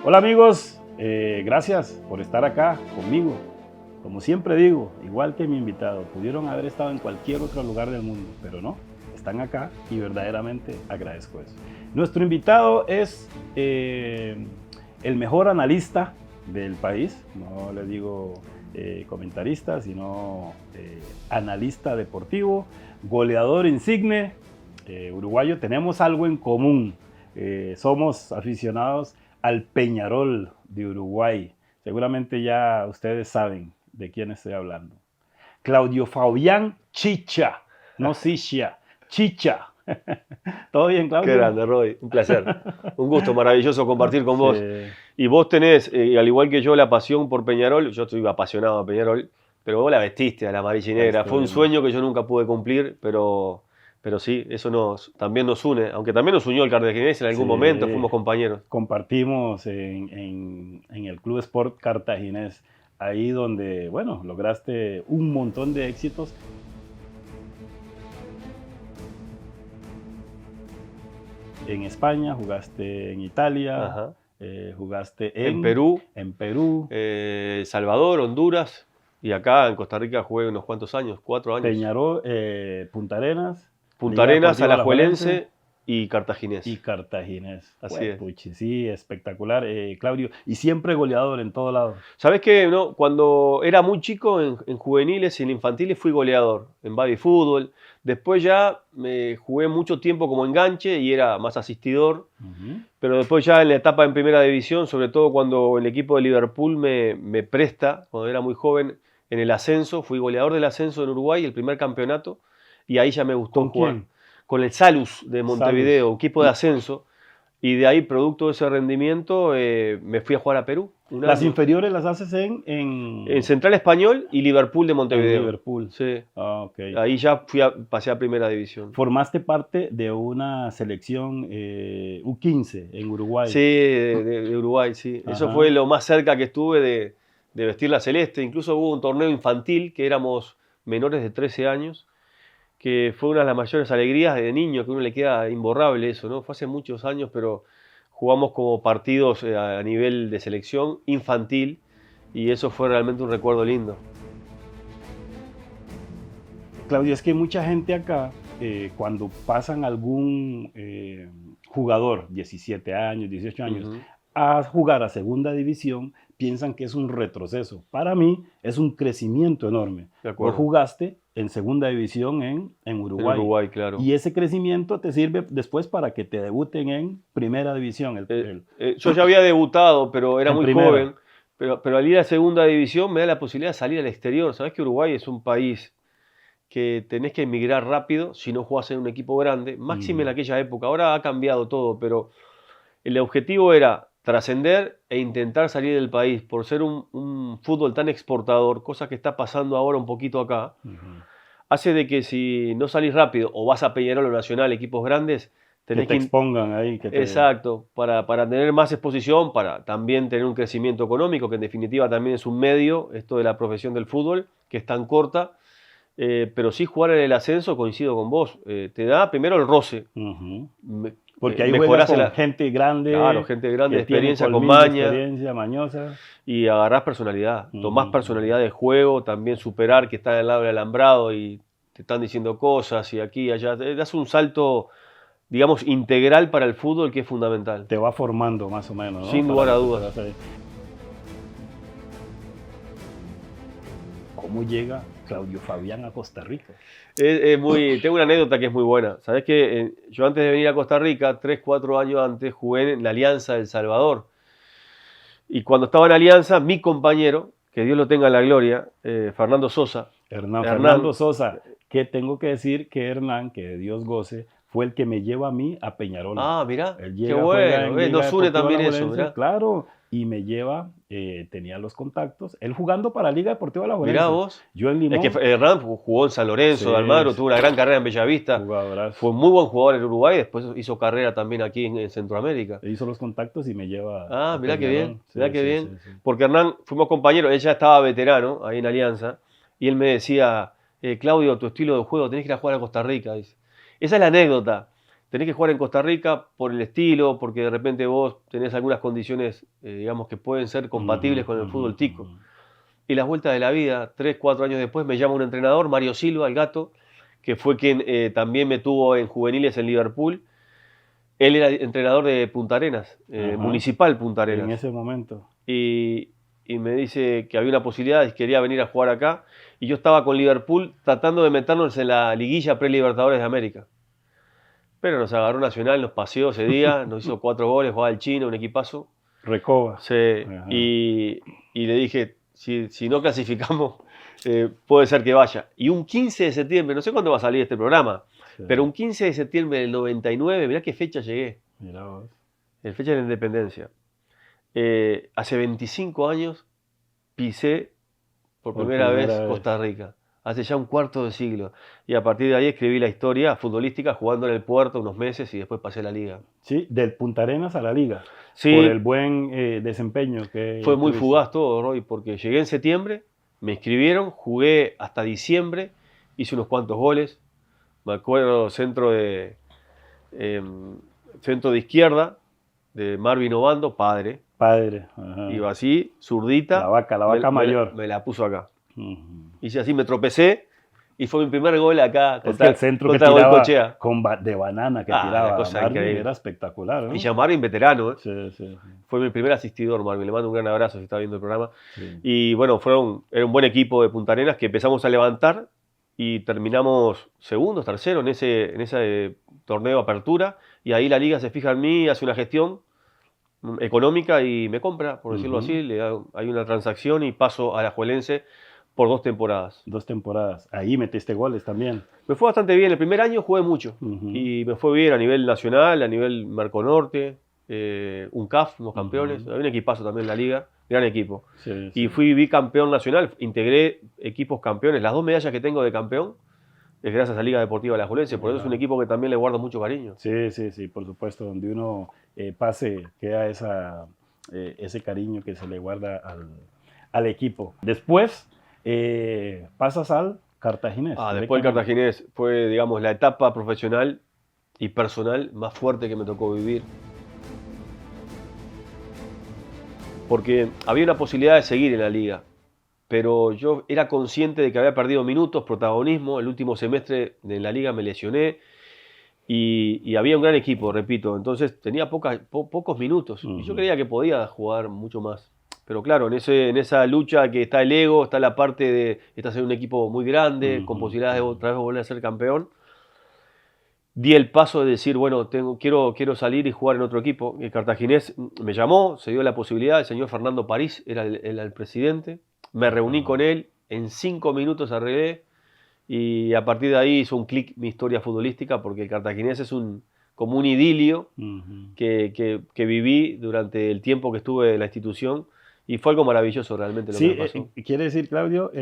Hola amigos, gracias por estar acá conmigo. Como siempre digo, igual que mi invitado, pudieron haber estado en cualquier otro lugar del mundo, pero no, están acá y verdaderamente agradezco eso. Nuestro invitado es el mejor analista del país, no le digo comentarista, sino analista deportivo, goleador insigne, uruguayo. Tenemos algo en común, somos aficionados al Peñarol de Uruguay. Seguramente ya ustedes saben de quién estoy hablando. Claudio Fabián Chicha, no Sicha, Chicha. ¿Todo bien, Claudio? Qué grande, Roy. Un placer. Un gusto maravilloso compartir con vos. Sí. Y vos tenés, al igual que yo, la pasión por Peñarol. Yo estoy apasionado de Peñarol, pero vos la vestiste a la amarilla y negra. Fue un sueño que yo nunca pude cumplir, pero sí, eso también nos une. Aunque también nos unió el cartaginés en algún momento, fuimos compañeros. Compartimos en el Club Sport Cartaginés, ahí donde, bueno, lograste un montón de éxitos. En España, jugaste en Italia, jugaste en Perú, Salvador, Honduras, y acá en Costa Rica jugué unos cuantos años, 4 años. Peñarol, Punta Arenas, Alajuelense y Cartaginés. Así es. Puchi, sí, espectacular, Claudio. Y siempre goleador en todo lado. ¿Sabés qué? No, cuando era muy chico, en juveniles y en infantiles, fui goleador en baby fútbol. Después ya me jugué mucho tiempo como enganche y era más asistidor. Pero después ya en la etapa en primera división, sobre todo cuando el equipo de Liverpool me presta, cuando era muy joven, en el ascenso, fui goleador del ascenso en Uruguay, el primer campeonato, y ahí ya me gustó jugar. ¿Con quién? Con el Salus de Montevideo, equipo de ascenso, y de ahí, producto de ese rendimiento, me fui a jugar a Perú. Las inferiores las haces en Central Español y Liverpool de Montevideo. Liverpool. Sí. Okay. Ahí ya pasé a primera división. Formaste parte de una selección U15 en Uruguay. Sí, de Uruguay, sí. Ajá. Eso fue lo más cerca que estuve de vestir la celeste. Incluso hubo un torneo infantil que éramos menores de 13 años, que fue una de las mayores alegrías de niño, que a uno le queda imborrable eso, ¿no? Fue hace muchos años, pero jugamos como partidos a nivel de selección infantil y eso fue realmente un recuerdo lindo. Claudio, es que mucha gente acá, cuando pasan algún jugador, 17 años, 18 años, a jugar a segunda división, piensan que es un retroceso. Para mí es un crecimiento enorme. Vos jugaste en segunda división en Uruguay. En Uruguay, claro. Y ese crecimiento te sirve después para que te debuten en primera división. Yo ya había debutado, pero era muy joven. Pero al ir a segunda división me da la posibilidad de salir al exterior. Sabés que Uruguay es un país que tenés que emigrar rápido si no jugás en un equipo grande. Máxime en aquella época. Ahora ha cambiado todo, pero el objetivo era trascender e intentar salir del país por ser un fútbol tan exportador, cosa que está pasando ahora un poquito acá, hace de que si no salís rápido o vas a Peñarol o Nacional, equipos grandes, tenés que te expongan ahí. Exacto, para tener más exposición, para también tener un crecimiento económico, que en definitiva también es un medio, esto de la profesión del fútbol, que es tan corta, pero sí jugar en el ascenso, coincido con vos, te da primero el roce. Porque ahí juegas con gente grande. Claro, gente grande, de experiencia, con maña. Experiencia, mañosa. Y agarrás personalidad. Tomás personalidad de juego, también superar que está al lado del alambrado y te están diciendo cosas y aquí y allá. Te das un salto, digamos, integral para el fútbol que es fundamental. Te va formando más o menos, ¿no? Sin lugar a dudas. ¿Cómo llega Claudio Fabián a Costa Rica? Tengo una anécdota que es muy buena. Sabés que yo antes de venir a Costa Rica, 3, 4 años antes, jugué en la Alianza del Salvador. Y cuando estaba en Alianza, mi compañero, que Dios lo tenga en la gloria, Fernando Sosa. Fernando Sosa, que tengo que decir que Hernán, que Dios goce, fue el que me lleva a mí a Peñarol. Ah, mirá, qué bueno. Nos une también eso, mirá. Claro, y me lleva, tenía los contactos, él jugando para Liga Deportiva Alajuelense. Mirá vos. Yo en Limón. Es que Hernán jugó en San Lorenzo de Almagro, tuvo una gran carrera en Bellavista. Jugadorazo. Fue muy buen jugador en Uruguay, después hizo carrera también aquí en Centroamérica. Hizo los contactos y me lleva. Ah, mirá qué bien, mirá qué bien. Sí. Porque Hernán, fuimos compañeros, él ya estaba veterano ahí en Alianza, y él me decía, Claudio, tu estilo de juego, tenés que ir a jugar a Costa Rica. Dice. Esa es la anécdota. tenés que jugar en Costa Rica por el estilo, porque de repente vos tenés algunas condiciones, digamos, que pueden ser compatibles con el fútbol tico. Y las vueltas de la vida, 3, 4 años después, me llama un entrenador, Mario Silva, el gato, que fue quien también me tuvo en juveniles en Liverpool. Él era entrenador de Punta Arenas, Municipal Punta Arenas. En ese momento. Y me dice que había una posibilidad, quería venir a jugar acá. Y yo estaba con Liverpool tratando de meternos en la liguilla pre-Libertadores de América. Pero nos agarró Nacional, nos paseó ese día, nos hizo 4 goles, jugaba el Chino, un equipazo. Recoba. Sí, y le dije, si no clasificamos, puede ser que vaya. Y un 15 de septiembre, no sé cuándo va a salir este programa, pero un 15 de septiembre del 99, mirá qué fecha llegué. Mirá vos. El fecha de la independencia. Hace 25 años pisé por primera vez Costa Rica. Hace ya un cuarto de siglo. Y a partir de ahí escribí la historia futbolística jugando en el Puerto unos meses y después pasé a la Liga. Sí, del Punta Arenas a la Liga. Sí. Por el buen desempeño que fue muy tuviste. fugaz todo, Roy, porque llegué en septiembre, me inscribieron, jugué hasta diciembre, hice unos cuantos goles. Me acuerdo centro de izquierda de Marvin Obando, padre. Padre. Ajá. Iba así, zurdita. La vaca mayor. Me la puso acá. Hice así, me tropecé y fue mi primer gol acá contra el centro que tiraba de banana que tiraba. Cosa Marvin increíble. Era espectacular, ¿no? Y ya Marvin, veterano, ¿eh? Sí. Fue mi primer asistidor, Marvin. Le mando un gran abrazo si está viendo el programa. Sí. Y bueno, era un buen equipo de Punta Arenas que empezamos a levantar y terminamos segundos, terceros en ese torneo de apertura. Y ahí la liga se fija en mí, hace una gestión económica y me compra, por decirlo así. Hay una transacción y paso a la Alajuelense por 2 temporadas. 2 temporadas. Ahí metiste goles también. Me fue bastante bien. El primer año jugué mucho. Y me fue bien a nivel nacional, a nivel Merconorte, UNCAF, unos campeones. Había un equipazo también en la liga. Gran equipo. Sí. Y fui bicampeón nacional. Integré equipos campeones. Las 2 medallas que tengo de campeón es gracias a Liga Deportiva Alajuelense. Por eso es un equipo que también le guardo mucho cariño. Sí, por supuesto. Donde uno pase, queda ese cariño que se le guarda al equipo. Después pasas al Cartaginés. Después el Cartaginés fue, digamos, la etapa profesional y personal más fuerte que me tocó vivir. Porque había una posibilidad de seguir en la liga, pero yo era consciente de que había perdido minutos, protagonismo. El último semestre de la liga me lesioné y había un gran equipo, repito, entonces tenía pocos minutos y yo creía que podía jugar mucho más. Pero claro, en esa lucha que está el ego, está la parte de estás en un equipo muy grande, con posibilidades de otra vez volver a ser campeón. Di el paso de decir, bueno, quiero salir y jugar en otro equipo. El Cartaginés me llamó, se dio la posibilidad, el señor Fernando París era el presidente. Me reuní con él, en 5 minutos arreglé y a partir de ahí hizo un clic mi historia futbolística porque el Cartaginés es como un idilio que viví durante el tiempo que estuve en la institución. Y fue algo maravilloso realmente lo que me pasó. Quiere decir, Claudio,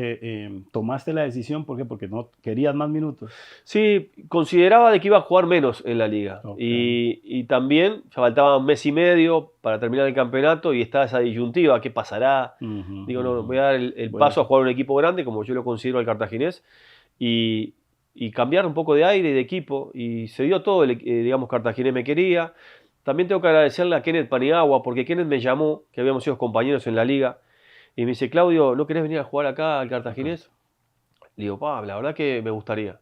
tomaste la decisión porque no querías más minutos. Sí, consideraba de que iba a jugar menos en la liga. Okay. Y también faltaba 1 mes y medio para terminar el campeonato y estaba esa disyuntiva, ¿qué pasará? Digo, no, voy a dar el paso a jugar a un equipo grande, como yo lo considero al Cartaginés, y cambiar un poco de aire y de equipo. Y se dio todo, digamos, Cartaginés me quería. También tengo que agradecerle a Kenneth Paniagua, porque Kenneth me llamó, que habíamos sido compañeros en la liga, y me dice, Claudio, ¿no querés venir a jugar acá al Cartaginés? Le digo, la verdad que me gustaría.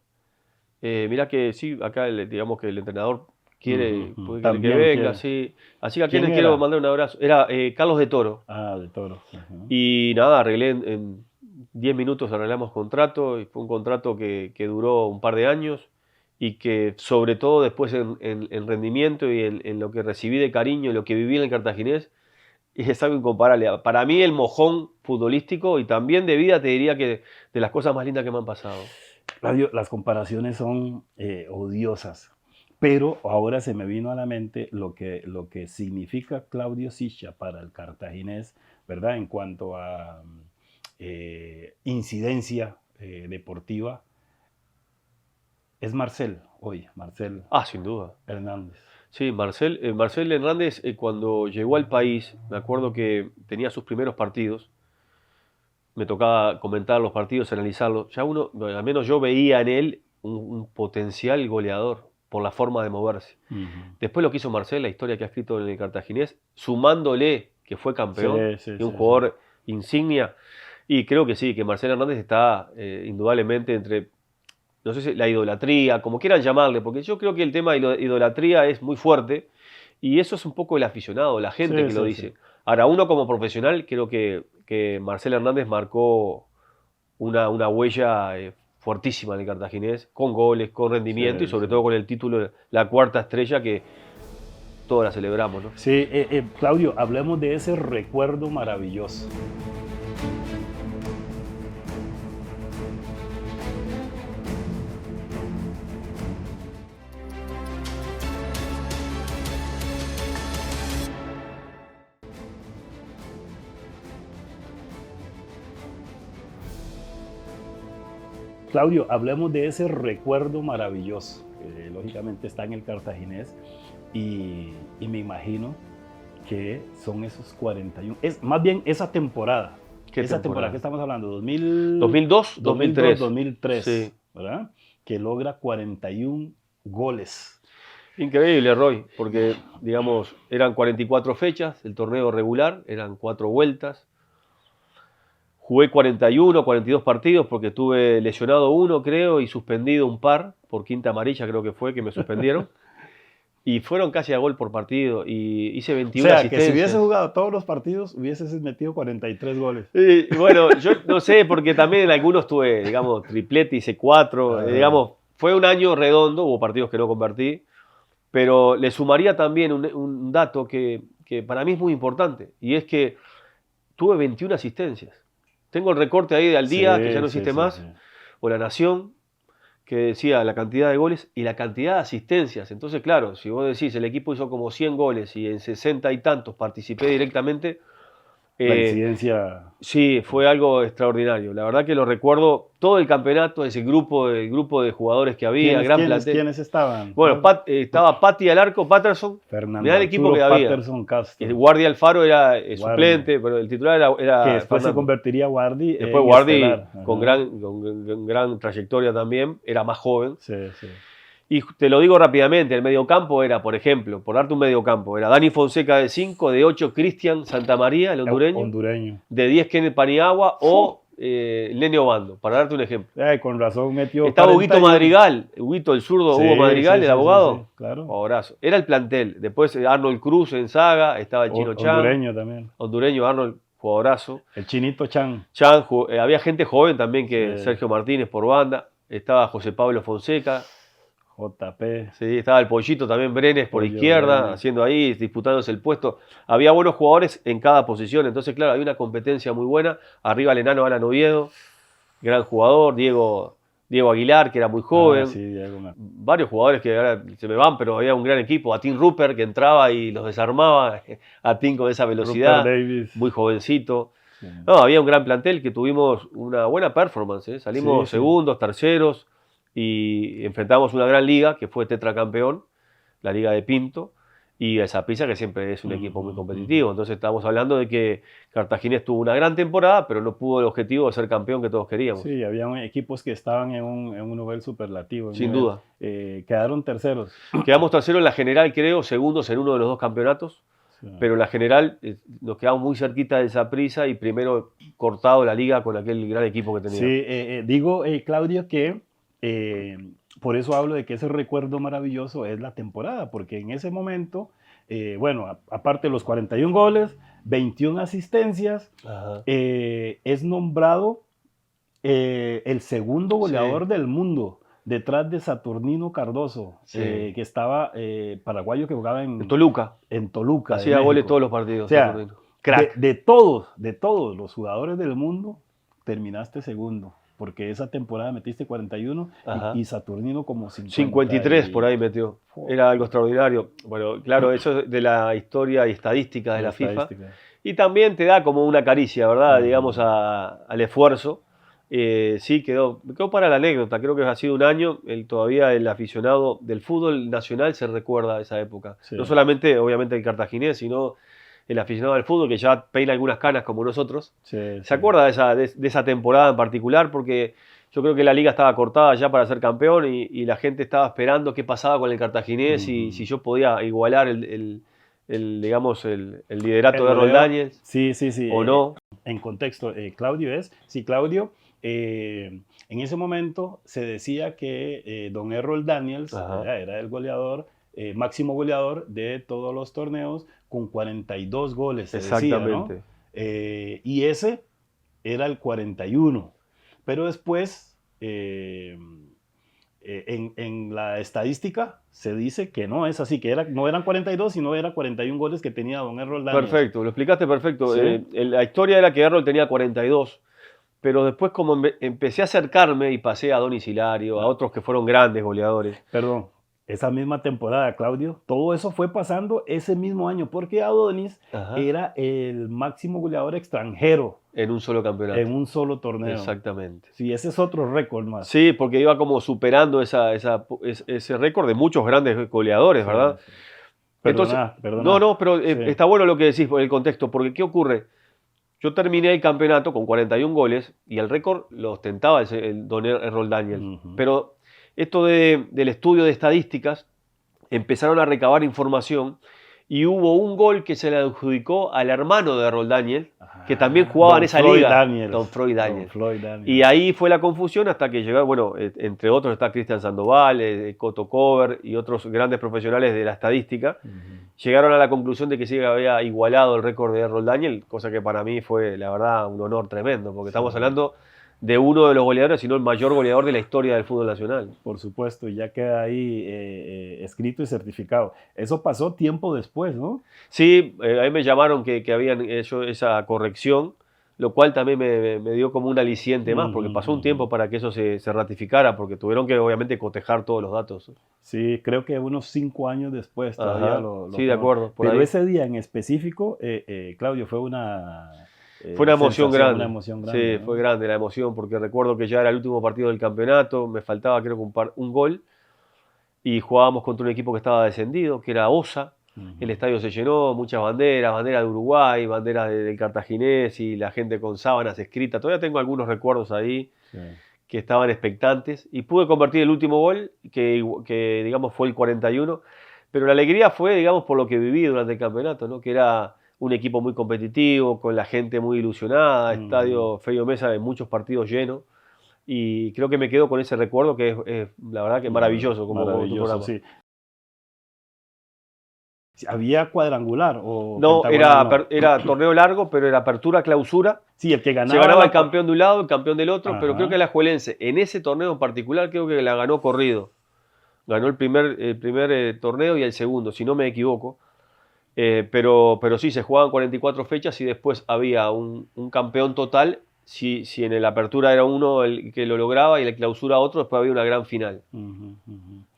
Mirá que sí, acá digamos que el entrenador quiere que venga, sí. Así que a Kenneth quiero mandar un abrazo. Era Carlos de Toro. De Toro. Y nada, arreglé en 10 minutos, arreglamos contrato, y fue un contrato que duró un par de años. Y que sobre todo después en rendimiento y en lo que recibí de cariño y lo que viví en el Cartaginés, es algo incomparable. Para mí el mojón futbolístico y también de vida te diría que de las cosas más lindas que me han pasado. Claudio, las comparaciones son odiosas, pero ahora se me vino a la mente lo que significa Claudio Sicha para el Cartaginés, ¿verdad? En cuanto a incidencia deportiva. Es Marcel hoy, Marcel. Sin duda. Hernández. Sí, Marcel Hernández cuando llegó al país, me acuerdo que tenía sus primeros partidos, me tocaba comentar los partidos, analizarlos. Ya al menos yo veía en él un potencial goleador. por la forma de moverse. Después lo que hizo Marcel, la historia que ha escrito en el Cartaginés, sumándole que fue campeón y un jugador insignia. Y creo que sí, que Marcel Hernández está indudablemente entre, no sé si la idolatría, como quieran llamarle, porque yo creo que el tema de idolatría es muy fuerte y eso es un poco el aficionado, la gente que lo dice. Ahora, uno como profesional, creo que Marcel Hernández marcó una huella fuertísima en el Cartaginés, con goles, con rendimiento y sobre todo con el título, la cuarta estrella que todos la celebramos, ¿no? Sí, Claudio, hablemos de ese recuerdo maravilloso. Claudio, hablemos de ese recuerdo maravilloso. Lógicamente está en el Cartaginés y me imagino que son esos 41. Es más bien esa temporada. Esa temporada que estamos hablando, 2002, 2003. 2003, sí. ¿Verdad? Que logra 41 goles. Increíble, Roy, porque digamos, eran 44 fechas, el torneo regular, eran 4 vueltas. Jugué 41, 42 partidos porque tuve lesionado uno, creo, y suspendido un par, por quinta amarilla creo que fue, que me suspendieron. Y fueron casi a gol por partido y hice 21 asistencias. Que si hubiese jugado todos los partidos, hubieses metido 43 goles. Y bueno, yo no sé, porque también en algunos tuve, digamos, triplete, hice 4. Digamos, fue un año redondo, hubo partidos que no convertí, pero le sumaría también un dato que para mí es muy importante, y es que tuve 21 asistencias. Tengo el recorte ahí de Al Día, que ya no existe más, o La Nación, que decía la cantidad de goles y la cantidad de asistencias. Entonces, claro, si vos decís, el equipo hizo como 100 goles y en 60 y tantos participé directamente, la incidencia... Sí, fue algo extraordinario. La verdad que lo recuerdo todo el campeonato, ese grupo de jugadores que había, gran plantel. ¿Quiénes estaban? Bueno, estaba Patti al arco, Patterson. Fernando el equipo que había. Patterson Castro. El Guardi Alfaro era suplente, pero el titular era que después Fernando. Se convertiría Guardi. Después Guardi, con gran trayectoria también, era más joven. Sí. Y te lo digo rápidamente, el mediocampo era, por ejemplo, por darte un mediocampo, era Dani Fonseca de 5, de 8 Cristian Santamaría, el hondureño. De 10 Kenneth Paniagua o Nene Obando, para darte un ejemplo. Con razón metió. Estaba Huguito Madrigal, Huguito el zurdo, Hugo Madrigal, el abogado. Sí, claro. Jugadorazo. Era el plantel. Después Arnold Cruz en saga, estaba el Chino Chan. Hondureño también. Hondureño, Arnold, jugadorazo. El Chinito Chan. Había gente joven también, que Sergio Martínez por banda. Estaba José Pablo Fonseca. JP. Sí, estaba el Pollito también, Brenes por izquierda, haciendo ahí, disputándose el puesto. Había buenos jugadores en cada posición, entonces claro, había una competencia muy buena. Arriba el enano Alan Oviedo, gran jugador, Diego Aguilar, que era muy joven. Varios jugadores que ahora se me van, pero había un gran equipo. Atín Rupert, que entraba y los desarmaba. Atín con esa velocidad, muy jovencito. Sí. No, había un gran plantel que tuvimos una buena performance. Salimos segundos, terceros. Y enfrentamos una gran liga que fue tetracampeón, la Liga de Pinto, y el Saprissa, que siempre es un equipo muy competitivo. Entonces estamos hablando de que Cartaginés tuvo una gran temporada, pero no pudo el objetivo de ser campeón que todos queríamos. Sí, había equipos que estaban en un nivel superlativo. Sin duda. Quedaron terceros. Quedamos terceros en la general, creo, segundos en uno de los dos campeonatos. Sí. Pero en la general nos quedamos muy cerquita del Saprissa y primero cortado la liga con aquel gran equipo que tenía. Sí, digo, Claudio, que por eso hablo de que ese recuerdo maravilloso es la temporada, porque en ese momento, aparte de los 41 goles, 21 asistencias, es nombrado el segundo goleador del mundo, detrás de Saturnino Cardoso, que estaba paraguayo, que jugaba en Toluca. En Toluca. Hacía goles todos los partidos. O sea, crack. De todos los jugadores del mundo, terminaste segundo. Porque esa temporada metiste 41 y Saturnino como 53 por ahí metió. Era algo extraordinario. Bueno, claro, eso es de la historia y estadística de la FIFA. Y también te da como una caricia, ¿verdad? Digamos, al esfuerzo. Sí, quedó para la anécdota. Creo que ha sido un año. Todavía el aficionado del fútbol nacional se recuerda a esa época. Sí. No solamente, obviamente, el cartaginés, sino el aficionado al fútbol, que ya peina algunas canas como nosotros, se acuerda de esa temporada en particular, porque Yo creo que la liga estaba cortada ya para ser campeón y la gente estaba esperando qué pasaba con el Cartaginés y si yo podía igualar digamos, el liderato de Errol Daniels. Sí. O no. En contexto, Claudio Claudio, en ese momento se decía que don Errol Daniels era el goleador, máximo goleador de todos los torneos con 42 goles. Exactamente. Decía, ¿no? Y ese era el 41. Pero después, en la estadística se dice que no es así, que no eran 42, sino eran 41 goles que tenía don Errol Daniels. Perfecto, lo explicaste perfecto. ¿Sí? La historia era que Errol tenía 42, pero después como empecé a acercarme y pasé a Donis Hilario, a otros que fueron grandes goleadores. Perdón, esa misma temporada, Claudio, todo eso fue pasando ese mismo año, porque Adonis era el máximo goleador extranjero. En un solo campeonato. En un solo torneo. Exactamente. Sí, ese es otro récord más. Sí, porque iba como superando ese récord de muchos grandes goleadores, ¿verdad? Sí. Perdona. No, pero está bueno lo que decís por el contexto, porque ¿qué ocurre? Yo terminé el campeonato con 41 goles y el récord lo ostentaba el don Errol Daniels. Pero esto del estudio de estadísticas, empezaron a recabar información y hubo un gol que se le adjudicó al hermano de Errol Daniels, que también jugaba en esa liga, Don Floyd Daniels. Y ahí fue la confusión hasta que llegó, bueno, entre otros está Cristian Sandoval, Coto Cover y otros grandes profesionales de la estadística. Llegaron a la conclusión de que sí había igualado el récord de Errol Daniels, cosa que para mí fue, la verdad, un honor tremendo, porque estamos hablando de uno de los goleadores, sino el mayor goleador de la historia del fútbol nacional. Por supuesto, y ya queda ahí escrito y certificado. Eso pasó tiempo después, ¿no? Sí, ahí me llamaron que habían hecho esa corrección, lo cual también me dio como un aliciente más, porque pasó un tiempo para que eso se ratificara, porque tuvieron que obviamente cotejar todos los datos. Sí, creo que unos 5 años después todavía sí, de acuerdo. Pero ahí. Ese día en específico, Claudio, fue una... Fue una emoción grande. Una emoción grande, sí, ¿no? Fue grande la emoción, porque recuerdo que ya era el último partido del campeonato, me faltaba creo que un gol, y jugábamos contra un equipo que estaba descendido, que era OSA. El estadio se llenó, muchas banderas de Uruguay, banderas del Cartaginés y la gente con sábanas escritas. Todavía tengo algunos recuerdos ahí que estaban expectantes, y pude convertir el último gol, que digamos fue el 41, pero la alegría fue, digamos, por lo que viví durante el campeonato, ¿no? Que era un equipo muy competitivo, con la gente muy ilusionada, estadio Feio Mesa de muchos partidos llenos, y creo que me quedo con ese recuerdo que es la verdad que maravilloso como tu programa. Sí. ¿Había cuadrangular o no, era torneo largo, pero era apertura, clausura. Sí, el que ganaba. Se ganaba el campeón de un lado, el campeón del otro, pero creo que la Alajuelense, en ese torneo en particular, creo que la ganó corrido. Ganó el primer torneo y el segundo, si no me equivoco. Pero sí, se jugaban 44 fechas y después había un campeón total. Si en el apertura era uno el que lo lograba y en la clausura otro, después había una gran final.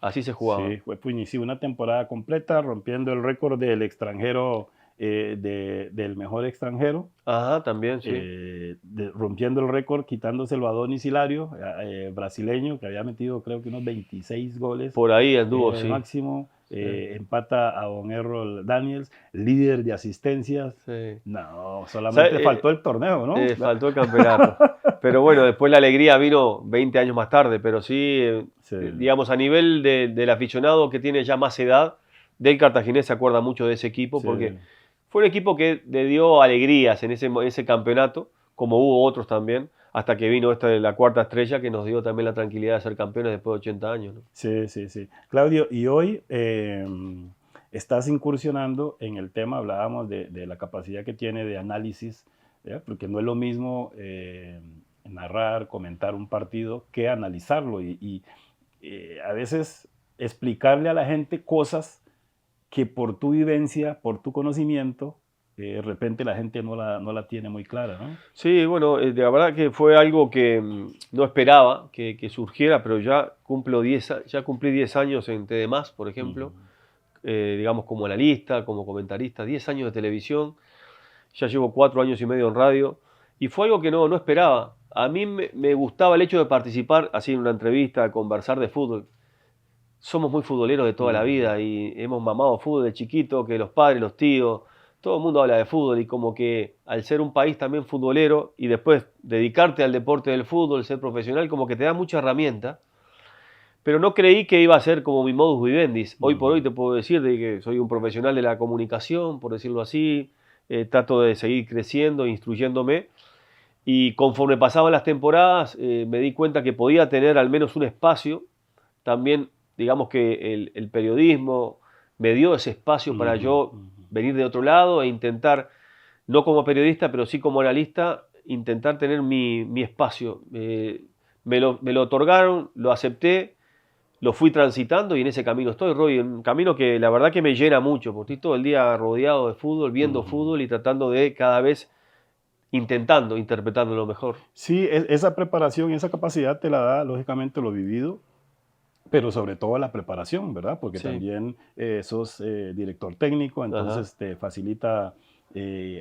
Así se jugaba. Sí, fue una temporada completa, rompiendo el récord del extranjero, del mejor extranjero. También, sí. Rompiendo el récord, quitándoselo a Donis Hilario, brasileño, que había metido creo que unos 26 goles. Por ahí anduvo, sí. Máximo. Empata a don Errol Daniels, líder de asistencias. Sí. No, solamente faltó el torneo, ¿no? Faltó el campeonato. Pero bueno, después la alegría vino 20 años más tarde, pero sí, digamos, a nivel del aficionado que tiene ya más edad, del Cartaginés se acuerda mucho de ese equipo, porque fue un equipo que le dio alegrías en ese campeonato, como hubo otros también, hasta que vino la cuarta estrella que nos dio también la tranquilidad de ser campeones después de 80 años, ¿no? Sí. Claudio, y hoy estás incursionando en el tema, hablábamos de la capacidad que tiene de análisis, porque no es lo mismo narrar, comentar un partido que analizarlo y a veces explicarle a la gente cosas que por tu vivencia, por tu conocimiento, de repente la gente no la tiene muy clara, ¿no? Sí, bueno, la verdad que fue algo que no esperaba que surgiera, pero ya cumplí 10 años en TD+, por ejemplo, digamos como analista, como comentarista, 10 años de televisión, ya llevo 4 años y medio en radio, y fue algo que no esperaba. A mí me gustaba el hecho de participar así en una entrevista, conversar de fútbol. Somos muy futboleros de toda la vida y hemos mamado fútbol de chiquito, que los padres, los tíos, todo el mundo habla de fútbol y como que al ser un país también futbolero y después dedicarte al deporte del fútbol, ser profesional, como que te da mucha herramienta. Pero no creí que iba a ser como mi modus vivendi. Hoy por hoy te puedo decir de que soy un profesional de la comunicación, por decirlo así. Trato de seguir creciendo, instruyéndome. Y conforme pasaban las temporadas, me di cuenta que podía tener al menos un espacio. También, digamos que el periodismo me dio ese espacio para yo venir de otro lado e intentar, no como periodista, pero sí como analista, intentar tener mi espacio. Me lo otorgaron, lo acepté, lo fui transitando y en ese camino estoy, Roy, en un camino que la verdad que me llena mucho, porque estoy todo el día rodeado de fútbol, viendo fútbol y tratando de cada vez intentando, interpretando lo mejor. Sí, esa preparación y esa capacidad te la da, lógicamente, lo vivido, pero sobre todo la preparación, ¿verdad? Porque Sí. también sos director técnico, entonces te facilita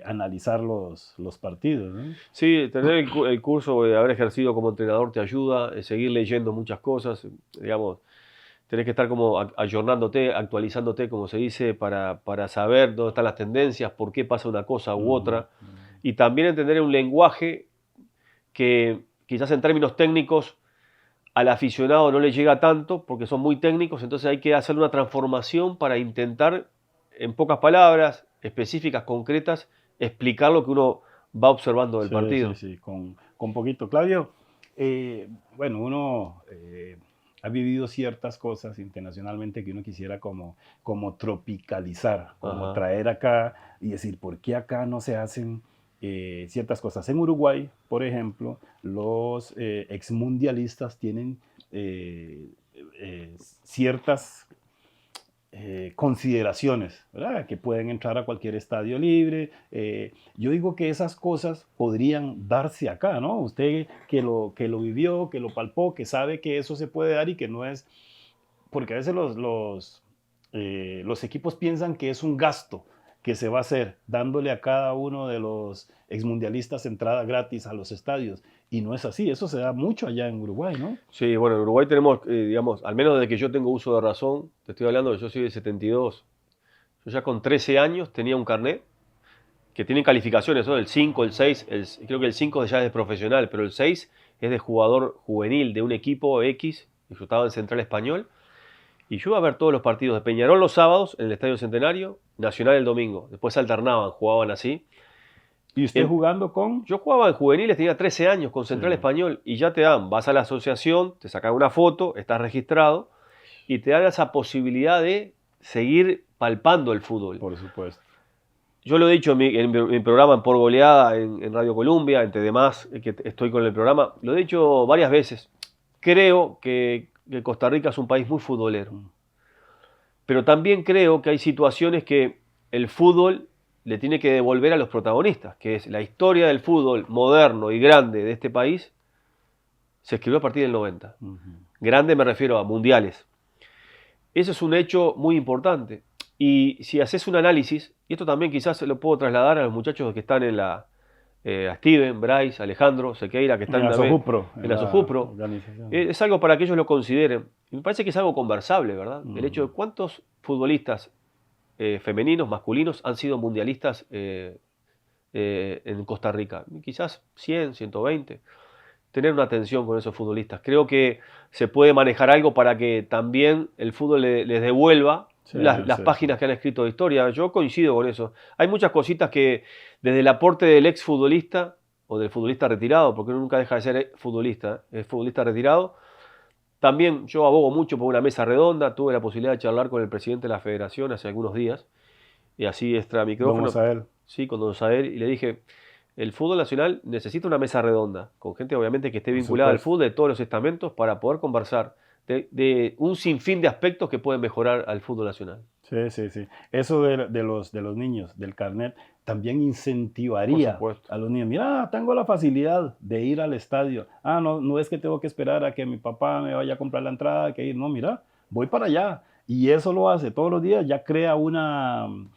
analizar los partidos, ¿no? Sí, tener el curso de haber ejercido como entrenador te ayuda, seguir leyendo muchas cosas, digamos, tenés que estar como ayornándote, actualizándote, como se dice, para saber dónde están las tendencias, por qué pasa una cosa u otra, y también entender un lenguaje que quizás en términos técnicos al aficionado no le llega tanto porque son muy técnicos, entonces hay que hacer una transformación para intentar, en pocas palabras, específicas, concretas, explicar lo que uno va observando del partido. Sí, con poquito. Claudio, bueno, uno ha vivido ciertas cosas internacionalmente que uno quisiera como tropicalizar, como traer acá y decir, ¿por qué acá no se hacen ciertas cosas? En Uruguay, por ejemplo, los exmundialistas tienen ciertas consideraciones, ¿verdad? Que pueden entrar a cualquier estadio libre. Yo digo que esas cosas podrían darse acá, ¿no? Usted que lo vivió, que lo palpó, que sabe que eso se puede dar y que no es... Porque a veces los equipos piensan que es un gasto que se va a hacer dándole a cada uno de los exmundialistas entrada gratis a los estadios. Y no es así, eso se da mucho allá en Uruguay, ¿no? Sí, bueno, en Uruguay tenemos, digamos, al menos desde que yo tengo uso de razón, te estoy hablando, yo soy de 72, yo ya con 13 años tenía un carnet que tiene calificaciones, ¿no? El 5, el 6, creo que el 5 ya es de profesional, pero el 6 es de jugador juvenil de un equipo X, y yo estaba en Central Español, y yo iba a ver todos los partidos de Peñarol los sábados en el Estadio Centenario, Nacional el domingo, después alternaban, jugaban así. ¿Y usted jugando con? Yo jugaba en juveniles, tenía 13 años con Central Español y ya te dan, vas a la asociación, te sacan una foto, estás registrado y te dan esa posibilidad de seguir palpando el fútbol. Por supuesto. Yo lo he dicho en mi programa en Por Goleada, en Radio Columbia, entre demás, que estoy con el programa, lo he dicho varias veces. Creo que Costa Rica es un país muy futbolero. Pero también creo que hay situaciones que el fútbol le tiene que devolver a los protagonistas, que es la historia del fútbol moderno y grande de este país, se escribió a partir del 90. Grande me refiero a mundiales. Eso es un hecho muy importante. Y si haces un análisis, y esto también quizás se lo puedo trasladar a los muchachos que están en a Steven, Bryce, Alejandro, Sequeira, que están en la Sojupro. Es algo para que ellos lo consideren. Y me parece que es algo conversable, ¿verdad? El hecho de cuántos futbolistas femeninos, masculinos, han sido mundialistas en Costa Rica. Quizás 100, 120. Tener una atención con esos futbolistas. Creo que se puede manejar algo para que también el fútbol les devuelva las páginas que han escrito de historia. Yo coincido con eso. Hay muchas cositas que desde el aporte del exfutbolista o del futbolista retirado, porque uno nunca deja de ser futbolista, es futbolista retirado. También yo abogo mucho por una mesa redonda. Tuve la posibilidad de charlar con el presidente de la federación hace algunos días, y así extra micrófono. Don Osael. Sí, con Don Osael, y le dije, el fútbol nacional necesita una mesa redonda, con gente obviamente que esté vinculada al fútbol de todos los estamentos para poder conversar de un sinfín de aspectos que pueden mejorar al fútbol nacional. Sí. Eso de los niños, del carnet, también incentivaría a los niños. Mira, tengo la facilidad de ir al estadio. No es que tengo que esperar a que mi papá me vaya a comprar la entrada, que ir. No, mira, voy para allá. Y eso lo hace todos los días, ya crea un hábito.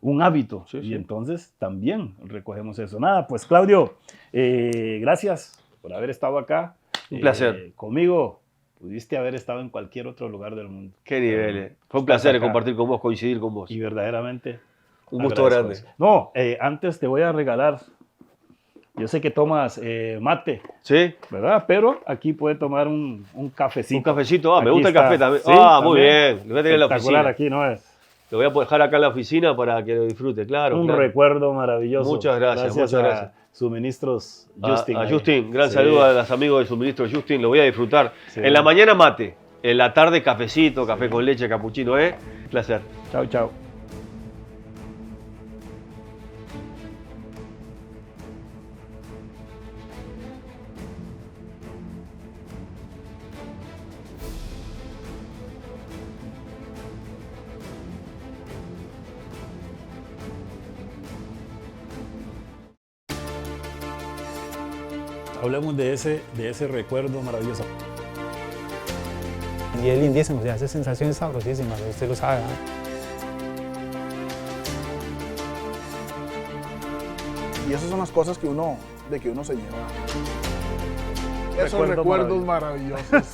Un hábito. Y entonces también recogemos eso. Nada, pues Claudio, gracias por haber estado acá. Un placer. Conmigo. Pudiste haber estado en cualquier otro lugar del mundo. Qué nivel. Fue un placer compartir con vos, coincidir con vos. Y verdaderamente Un gusto grande. No, antes te voy a regalar. Yo sé que tomas mate, ¿Sí? ¿verdad? Pero aquí puede tomar un cafecito. Un cafecito. Aquí me gusta está. el café también. Sí, Muy también. bien. Lo voy a tener en la Espectacular oficina. aquí, ¿no es? Lo voy a dejar acá en la oficina para que lo disfrute, claro. Un claro. recuerdo maravilloso. Muchas gracias, muchas gracias. Suministros Justin. A ahí. Justin, gran Sí. saludo a los amigos de Suministro Justin, lo voy a disfrutar. Sí. En la mañana mate, en la tarde cafecito, café con leche, capuchino, ¿eh? Placer. Chao, chao. Hablemos de ese recuerdo maravilloso. 10 lindísimo, o sea, esa sensación es sabrosísima, usted lo sabe. Y esas son las cosas que uno se lleva. Esos Recuerdos recuerdos maravillosos.